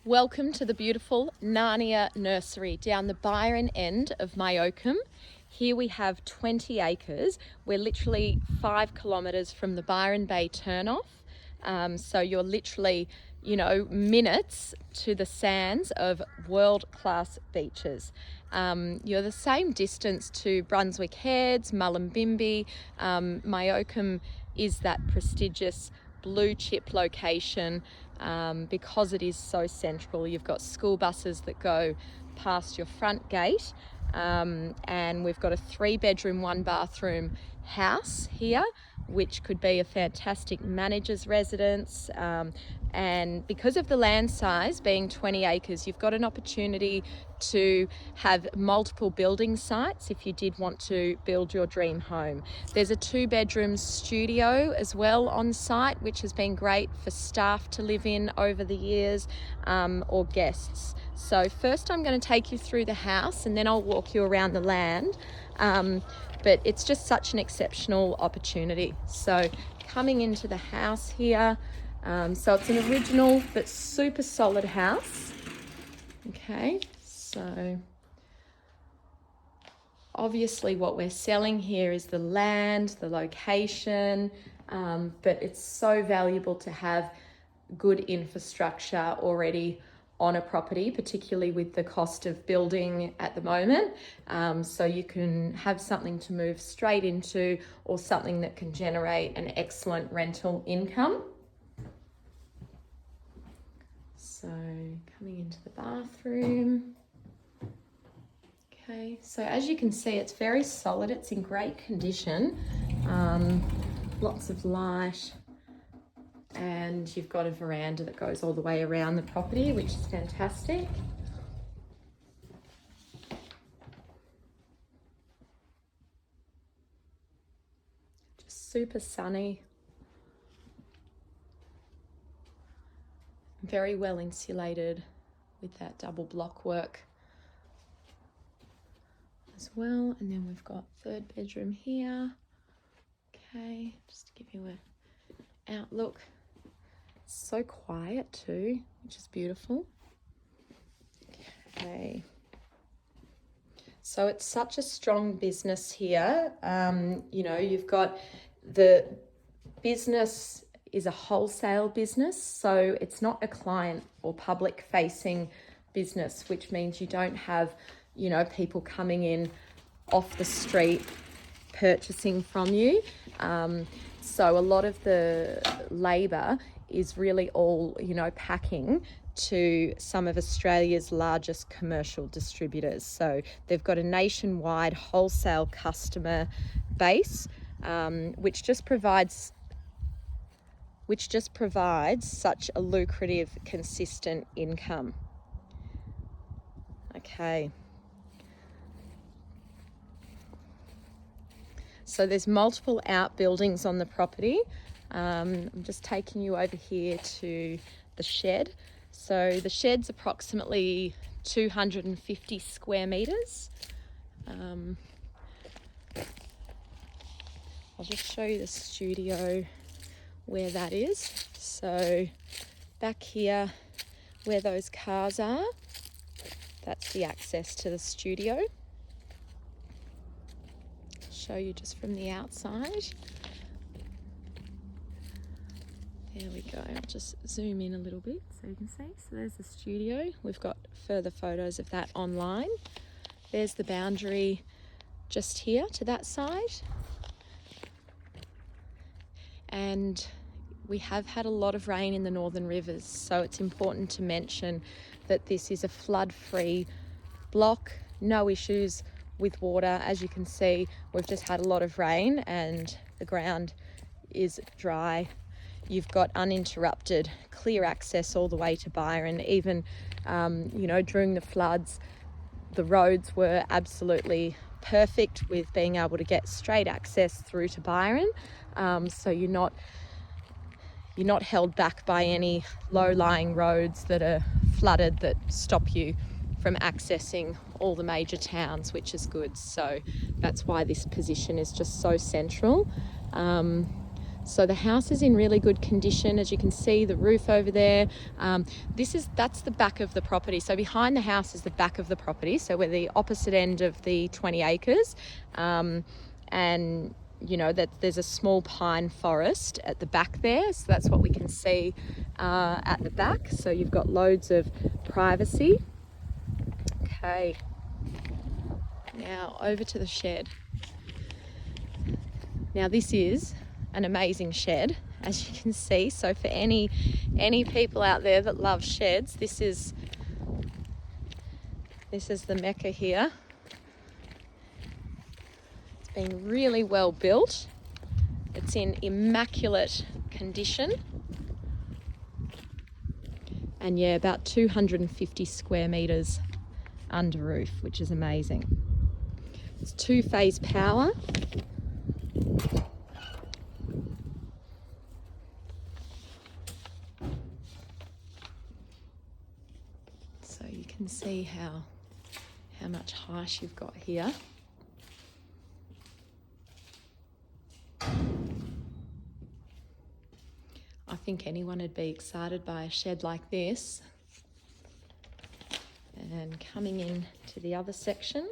Welcome to the beautiful Narnia Nursery down the Byron end of Myocum. Here we have 20 acres. We're literally 5 kilometres from the Byron Bay turnoff. So you're literally, minutes to the sands of world-class beaches. You're the same distance to Brunswick Heads, Mullumbimby. Myocum is that prestigious blue chip location because it is so central. You've got school buses that go past your front gate, and we've got a 3-bedroom, 1-bathroom house here, which could be a fantastic manager's residence. And because of the land size being 20 acres, you've got an opportunity to have multiple building sites if you did want to build your dream home. There's a 2-bedroom studio as well on site, which has been great for staff to live in over the years, or guests. So first I'm going to take you through the house and then I'll walk you around the land. But it's just such an exceptional opportunity. So coming into the house here, so it's an original but super solid house. Okay, so obviously what we're selling here is the land, the location, but it's so valuable to have good infrastructure already on a property, particularly with the cost of building at the moment. So you can have something to move straight into or something that can generate an excellent rental income. So coming into the bathroom. Okay, so as you can see, it's very solid. It's in great condition. Lots of light. And you've got a veranda that goes all the way around the property, which is fantastic. Just super sunny. Very well insulated with that double block work as well. And then we've got 3rd bedroom here. Okay, just to give you an outlook. So quiet too, which is beautiful. Okay. So it's such a strong business here. You've got the business is a wholesale business, so it's not a client or public facing business, which means you don't have, people coming in off the street purchasing from you. So a lot of the labour is really all, packing to some of Australia's largest commercial distributors. So they've got a nationwide wholesale customer base, which just provides such a lucrative, consistent income. Okay. So there's multiple outbuildings on the property. I'm just taking you over here to the shed. So the shed's approximately 250 square metres. I'll just show you the studio where that is. So back here where those cars are, that's the access to the studio. I'll show you just from the outside. There we go. I'll just zoom in a little bit so you can see. So there's the studio. We've got further photos of that online. There's the boundary just here to that side. And we have had a lot of rain in the northern rivers, so it's important to mention that this is a flood-free block. No issues with water. As you can see, we've just had a lot of rain and the ground is dry. You've got uninterrupted, clear access all the way to Byron. Even, during the floods, the roads were absolutely perfect with being able to get straight access through to Byron. So you're not held back by any low-lying roads that are flooded that stop you from accessing all the major towns, which is good. So that's why this position is just so central. So the house is in really good condition. As you can see, the roof over there. That's the back of the property. So behind the house is the back of the property. So we're the opposite end of the 20 acres. And you know that there's a small pine forest at the back there. So that's what we can see at the back. So you've got loads of privacy. Okay. Now over to the shed. Now this is an amazing shed, as you can see. So for any people out there that love sheds, this is the Mecca here. It's been really well built. It's in immaculate condition. And yeah, about 250 square meters under roof, which is amazing. It's 2-phase power. So you can see how much height you've got here. I think anyone would be excited by a shed like this. And coming in to the other section.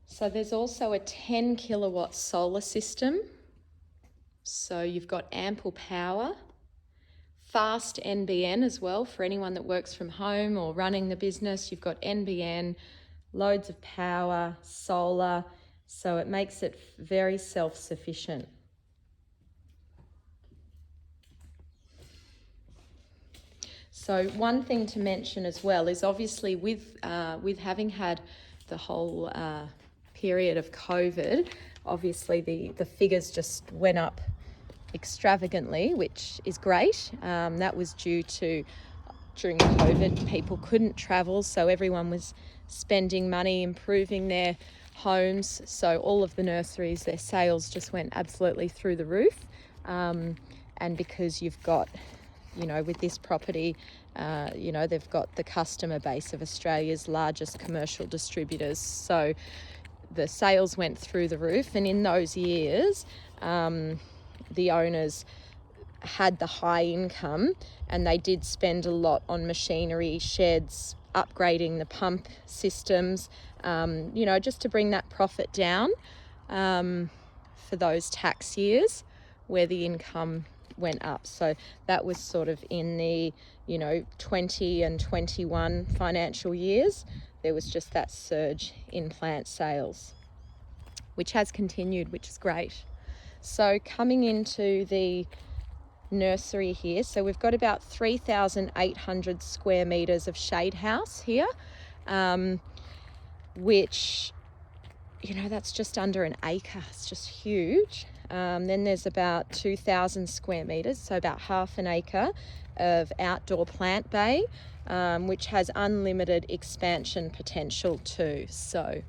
So there's also a 10 kilowatt solar system. So you've got ample power, fast NBN as well for anyone that works from home or running the business. You've got NBN, loads of power, solar, so it makes it very self-sufficient. So one thing to mention as well is obviously with having had the whole period of COVID, obviously the figures just went up extravagantly, which is great. That was due to, during COVID, people couldn't travel, so everyone was spending money improving their homes. So all of the nurseries, their sales just went absolutely through the roof. And because you've got, you know, with this property, you know, they've got the customer base of Australia's largest commercial distributors. So the sales went through the roof, and in those years, the owners had the high income and they did spend a lot on machinery, sheds, upgrading the pump systems, you know, just to bring that profit down for those tax years where the income went up. So that was sort of in the, you know, 20 and 21 financial years. There was just that surge in plant sales, which has continued, which is great. So coming into the nursery here, so we've got about 3,800 square meters of shade house here, which, you know, that's just under an acre. It's just huge. Then there's about 2,000 square meters, so about half an acre of outdoor plant bay, which has unlimited expansion potential too. So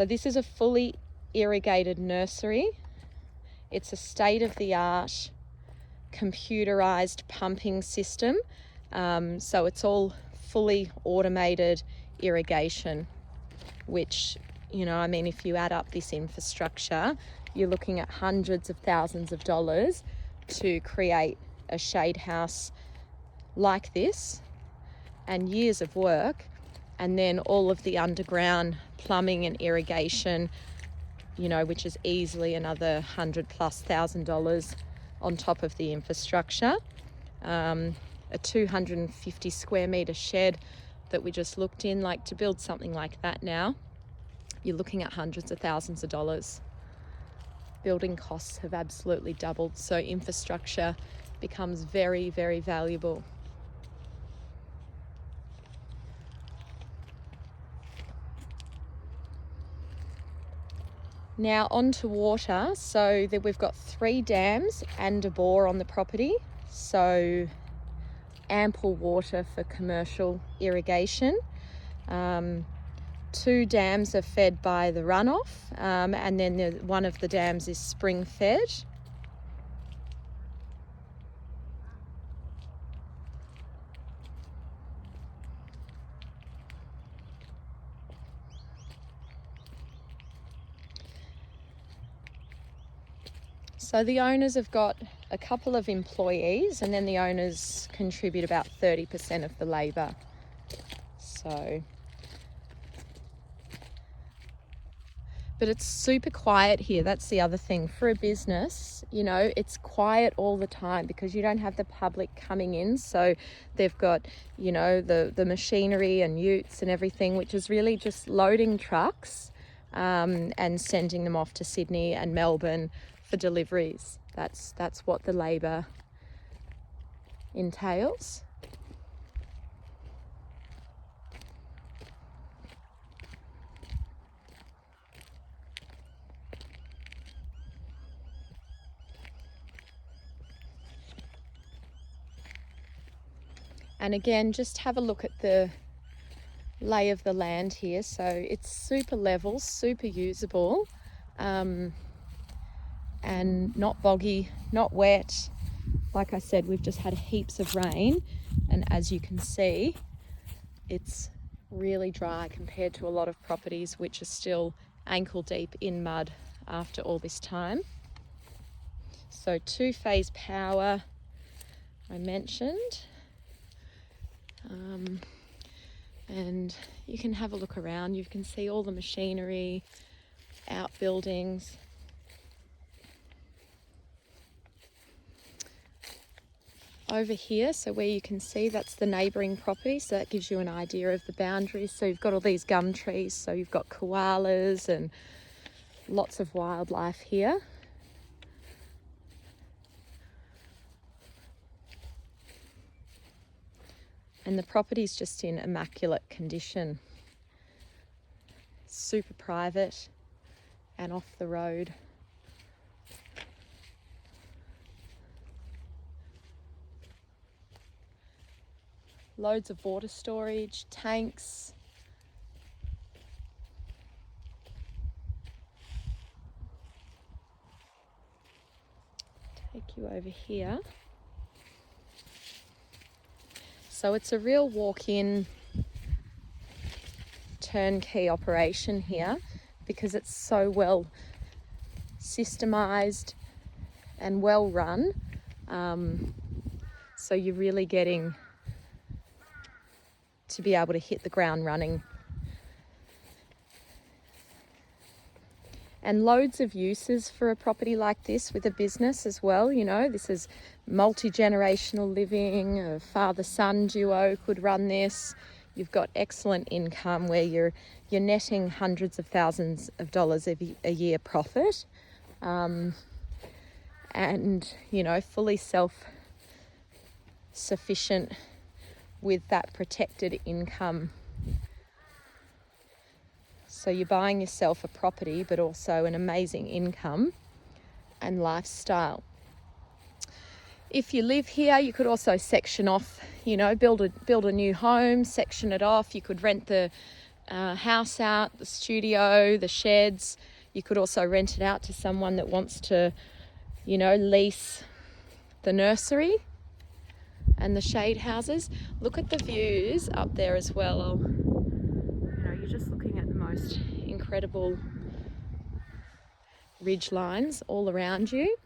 this is a fully irrigated nursery. It's a state-of-the-art computerized pumping system. So it's all fully automated irrigation, which, you know, I mean, if you add up this infrastructure, you're looking at hundreds of thousands of dollars to create a shade house like this, and years of work, and then all of the underground plumbing and irrigation, you know, which is easily another $100,000+ on top of the infrastructure. A 250 square meter shed that we just looked in, like, to build something like that now, you're looking at hundreds of thousands of dollars. Building costs have absolutely doubled, so infrastructure becomes very, very valuable. Now on to water. So we've got 3 dams and a bore on the property, so ample water for commercial irrigation. 2 dams are fed by the runoff, and then one of the dams is spring fed. So the owners have got a couple of employees, and then the owners contribute about 30% of the labour. So, but it's super quiet here. That's the other thing. For a business, you know, it's quiet all the time because you don't have the public coming in. So they've got, you know, the machinery and utes and everything, which is really just loading trucks and sending them off to Sydney and Melbourne for deliveries. That's what the labour entails. And again, just have a look at the lay of the land here. So it's super level, super usable, and not boggy, not wet. Like I said, we've just had heaps of rain, and as you can see, it's really dry compared to a lot of properties which are still ankle deep in mud after all this time. So 2-phase power I mentioned. And you can have a look around. You can see all the machinery, outbuildings. Over here, so where you can see, that's the neighbouring property, so that gives you an idea of the boundaries. So you've got all these gum trees, so you've got koalas and lots of wildlife here. And the property's just in immaculate condition. Super private and off the road. Loads of water storage, tanks. Take you over here. So it's a real walk-in turnkey operation here because it's so well systemized and well run. So you're really getting to be able to hit the ground running. And loads of uses for a property like this with a business as well. You know, this is multi-generational living. A father-son duo could run this. You've got excellent income where you're netting hundreds of thousands of dollars a year profit, and you know, fully self-sufficient with that protected income. So you're buying yourself a property, but also an amazing income and lifestyle. If you live here, you could also section off, you know, build a new home, section it off. You could rent the house out, the studio, the sheds. You could also rent it out to someone that wants to, you know, lease the nursery and the shade houses. Look at the views up there as well. You know, you're just looking at the most incredible ridge lines all around you.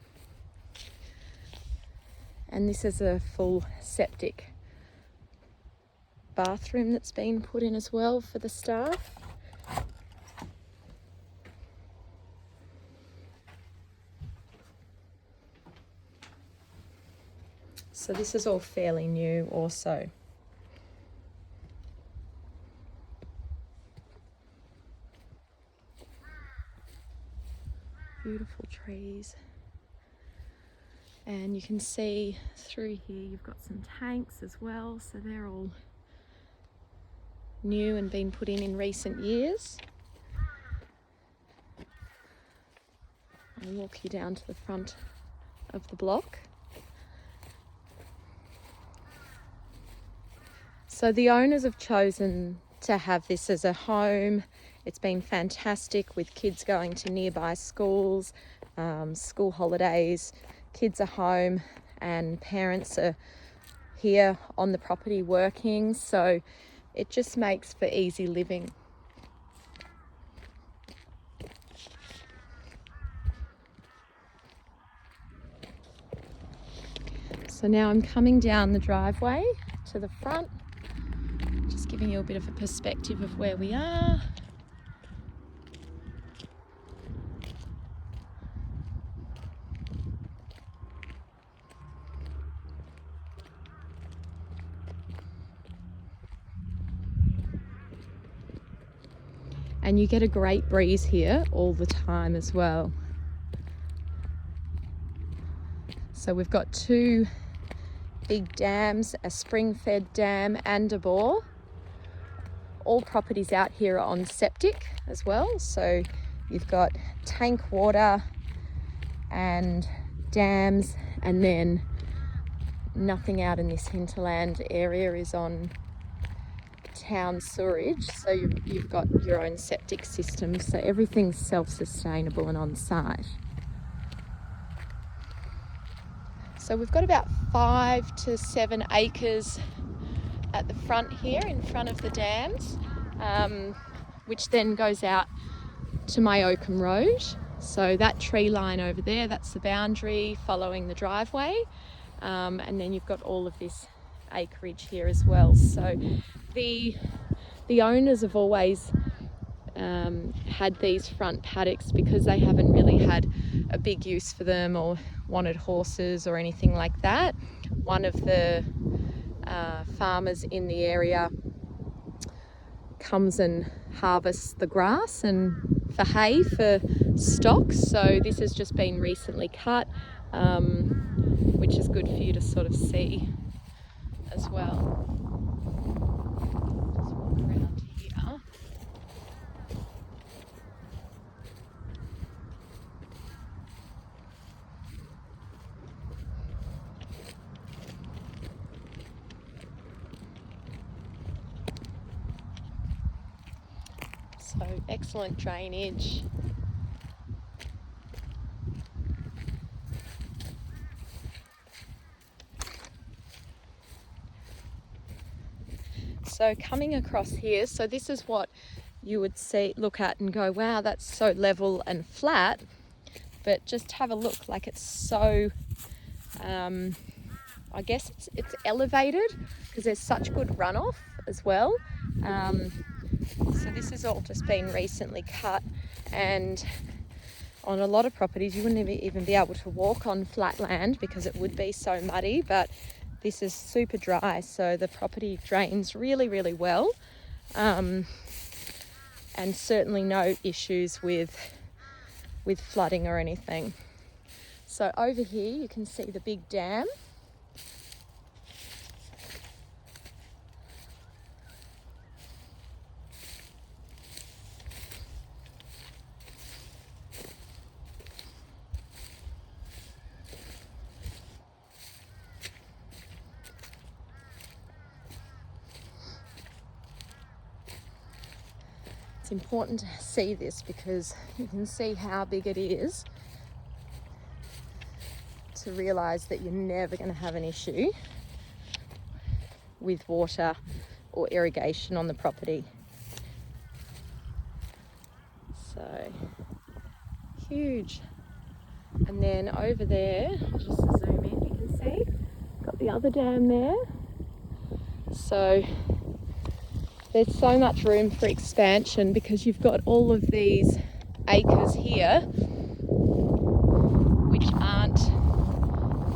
And this is a full septic bathroom that's been put in as well for the staff. So this is all fairly new also. Beautiful trees. And you can see through here you've got some tanks as well, so they're all new and been put in recent years. I'll walk you down to the front of the block. So the owners have chosen to have this as a home. It's been fantastic with kids going to nearby schools, school holidays. Kids are home and parents are here on the property working, so it just makes for easy living. So now I'm coming down the driveway to the front, just giving you a bit of a perspective of where we are. And you get a great breeze here all the time as well. So we've got two big dams, a spring-fed dam and a bore. All properties out here are on septic as well. So you've got tank water and dams, and then nothing out in this hinterland area is on town sewerage, so you've got your own septic system, so everything's self-sustainable and on site. So we've got about 5 to 7 acres at the front here in front of the dams, which then goes out to Myocum Road. So that tree line over there, that's the boundary following the driveway, and then you've got all of this acreage here as well. So the owners have always had these front paddocks because they haven't really had a big use for them or wanted horses or anything like that. One of the farmers in the area comes and harvests the grass and for hay for stock, so this has just been recently cut, which is good for you to sort of see as well. Just walk around here. So excellent drainage. So coming across here, so this is what you would look at and go, wow, that's so level and flat. But just have a look, like it's so, I guess it's elevated because there's such good runoff as well. So this has all just been recently cut, and on a lot of properties you wouldn't even be able to walk on flat land because it would be so muddy, but this is super dry, so the property drains really, really well, and certainly no issues with flooding or anything. So over here you can see the big dam. It's important to see this because you can see how big it is, to realise that you're never going to have an issue with water or irrigation on the property. So huge. And then over there, just to zoom in, you can see got the other dam there. So there's so much room for expansion because you've got all of these acres here which aren't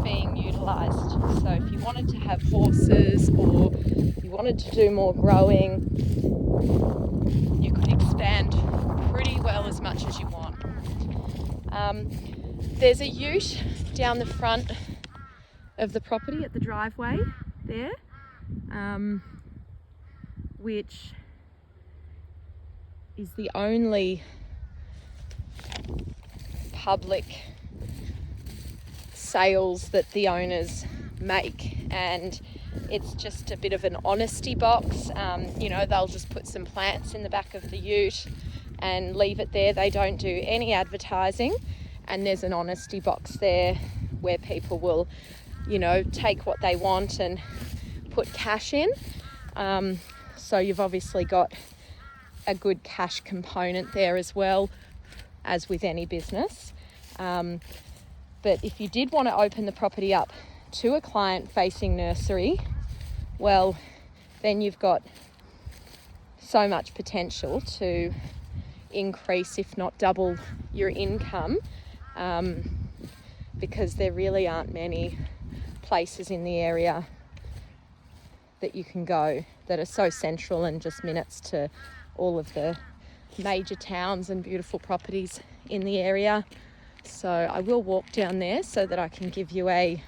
being utilised. So if you wanted to have horses or you wanted to do more growing, you could expand pretty well as much as you want. There's a ute down the front of the property at the driveway there, which is the only public sales that the owners make, and it's just a bit of an honesty box. You know, they'll just put some plants in the back of the ute and leave it there. They don't do any advertising, and there's an honesty box there where people will, you know, take what they want and put cash in. So you've obviously got a good cash component there as well, as with any business. But if you did want to open the property up to a client-facing nursery, well, then you've got so much potential to increase, if not double, your income, because there really aren't many places in the area that you can go that are so central and just minutes to all of the major towns and beautiful properties in the area. So I will walk down there so that I can give you a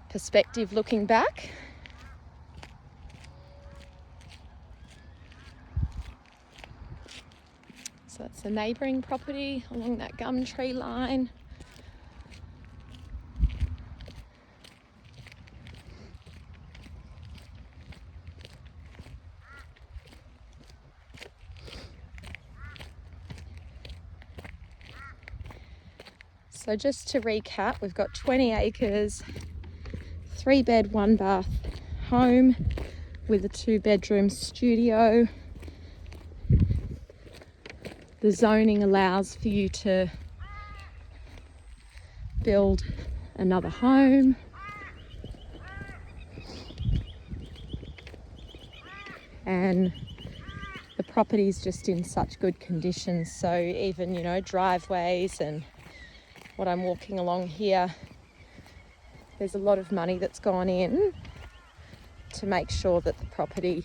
perspective looking back. So it's a neighbouring property along that gum tree line. So just to recap, we've got 20 acres, 3-bed, 1-bath home with a 2-bedroom studio. The zoning allows for you to build another home. And the property is just in such good condition. So even, driveways and what I'm walking along here, there's a lot of money that's gone in to make sure that the property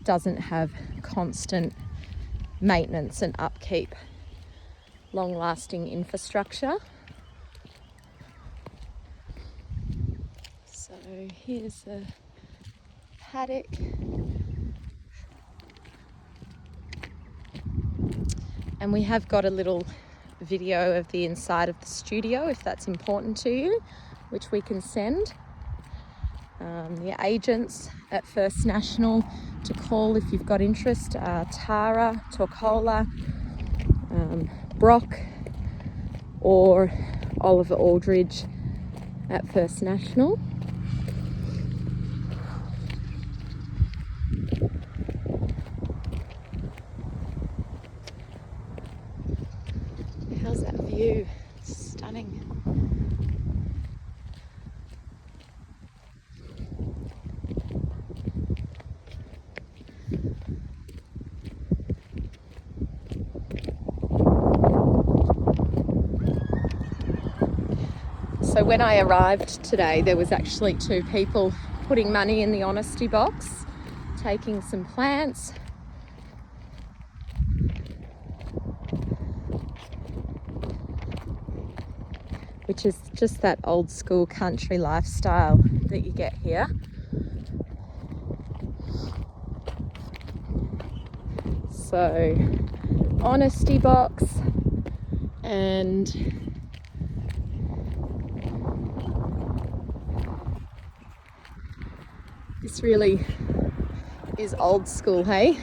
doesn't have constant maintenance and upkeep, long-lasting infrastructure. So here's the paddock. And we have got a little video of the inside of the studio if that's important to you, which we can send. The agents at First National to call if you've got interest are Tara, Torcola, Brock or Oliver Aldridge at First National. How's that view? Stunning. So when I arrived today, there was actually 2 people putting money in the honesty box, taking some plants. Which is just that old school country lifestyle that you get here. So, honesty box, and this really is old school, hey?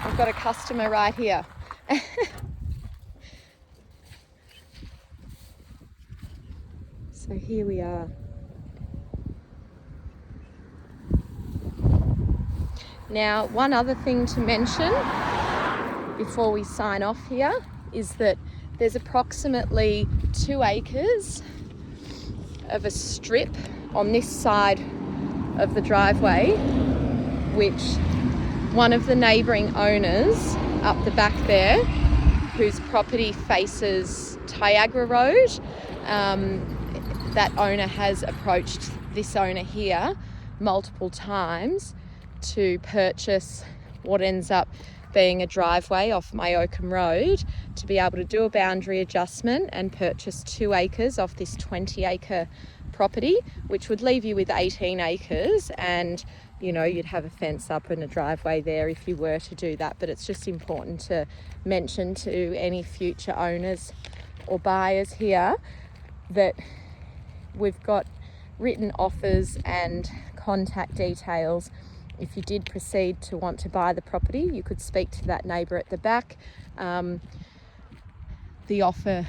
I've got a customer right here. So here we are. Now, one other thing to mention before we sign off here is that there's approximately 2 acres of a strip on this side of the driveway, which one of the neighbouring owners up the back there, whose property faces Niagara Road, that owner has approached this owner here multiple times to purchase what ends up being a driveway off Myocum Road to be able to do a boundary adjustment and purchase 2 acres off this 20-acre property, which would leave you with 18 acres, and you'd have a fence up and a driveway there if you were to do that. But it's just important to mention to any future owners or buyers here that we've got written offers and contact details. If you did proceed to want to buy the property, you could speak to that neighbour at the back. The offer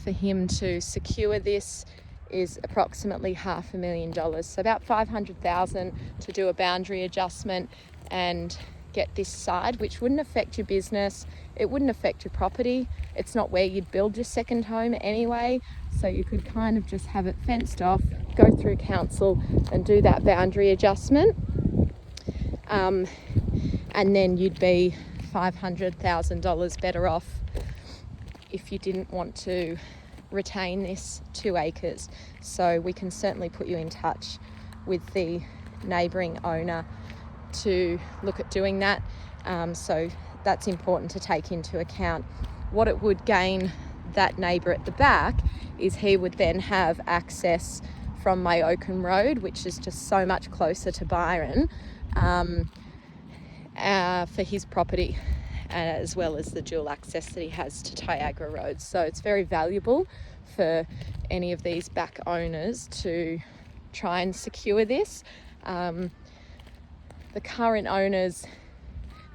for him to secure this is approximately $500,000, so about $500,000 to do a boundary adjustment and get this side, which wouldn't affect your business, it wouldn't affect your property. It's not where you'd build your second home anyway, so you could kind of just have it fenced off, go through council and do that boundary adjustment, and then you'd be $500,000 better off if you didn't want to retain this 2 acres. So we can certainly put you in touch with the neighbouring owner to look at doing that. So that's important to take into account. What it would gain that neighbour at the back is he would then have access from Myocum Road, which is just so much closer to Byron, for his property, as well as the dual access that he has to Tyagra Road. So it's very valuable for any of these back owners to try and secure this. The current owners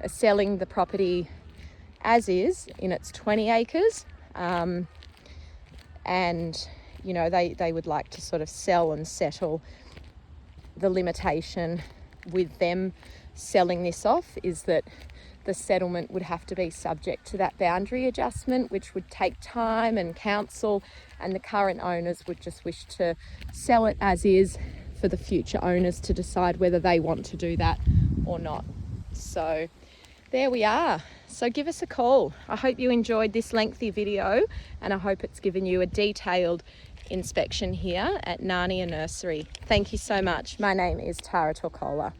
are selling the property as is in its 20 acres, and you know, they would like to sort of sell and settle. The limitation with them selling this off is that the settlement would have to be subject to that boundary adjustment, which would take time and council, and the current owners would just wish to sell it as is for the future owners to decide whether they want to do that or not. So there we are. So give us a call. I hope you enjoyed this lengthy video, and I hope it's given you a detailed inspection here at Narnia Nursery. Thank you so much. My name is Tara Torcola.